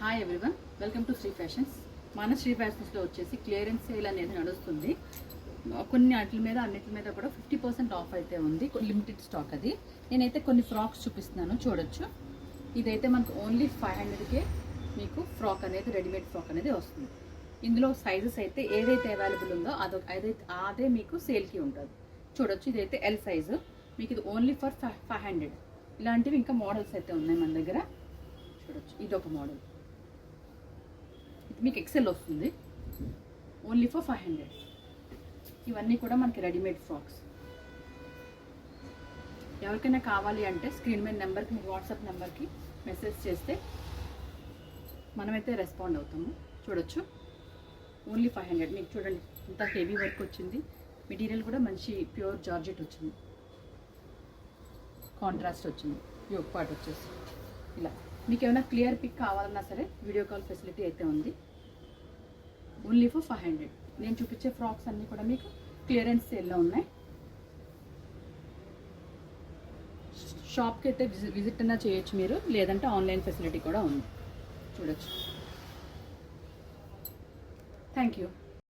Hi everyone, welcome to Shri Fashions. మన శ్రీ ఫ్యాషన్స్లో వచ్చేసి clearance sale అనేది నడుస్తుంది. కొన్ని వాటి మీద అన్నిటి మీద కూడా 50% ఆఫ్ అయితే ఉంది. లిమిటెడ్ స్టాక్ అది. నేనైతే కొన్ని ఫ్రాక్స్ చూపిస్తున్నాను, చూడొచ్చు. ఇదైతే మనకు ఓన్లీ 500కే మీకు ఫ్రాక్ అనేది, రెడీమేడ్ ఫ్రాక్ అనేది వస్తుంది. ఇందులో సైజెస్ అయితే ఏదైతే అవైలబుల్ ఉందో అదే మీకు సేల్కి ఉంటుంది. చూడొచ్చు, ఇదైతే ఎల్ సైజు. మీకు ఇది ఓన్లీ ఫర్ 500. ఇలాంటివి ఇంకా మోడల్స్ అయితే ఉన్నాయి మన దగ్గర. చూడొచ్చు, ఇది ఒక మోడల్. ఇది మీకు ఎక్సెల్ వస్తుంది, ఓన్లీ ఫర్ 500. ఇవన్నీ కూడా మనకి రెడీమేడ్ ఫ్రాక్స్. ఎవరికైనా కావాలి అంటే స్క్రీన్ మీద నెంబర్కి, మీ వాట్సాప్ నెంబర్కి మెసేజ్ చేస్తే మనమైతే రెస్పాండ్ అవుతాము. చూడొచ్చు, ఓన్లీ 500. మీకు చూడండి, ఇంత హెవీ వర్క్ వచ్చింది. మెటీరియల్ కూడా మంచి ప్యూర్ జార్జెట్ వచ్చింది, కాంట్రాస్ట్ వచ్చింది. యోగ్ పార్ట్ వచ్చేసి ఇలా. మీకు ఏమైనా క్లియర్ పిక్ కావాలన్నా సరే వీడియో కాల్ ఫెసిలిటీ అయితే ఉంది. Only for 500. నేను చూపించే ఫ్రాక్స్ అన్నీ కూడా మీకు క్లియరెన్స్ సేల్లో ఉన్నాయి. షాప్కి అయితే విజిట్ అయినా చేయొచ్చు మీరు, లేదంటే ఆన్లైన్ ఫెసిలిటీ కూడా ఉంది. చూడొచ్చు. Thank you.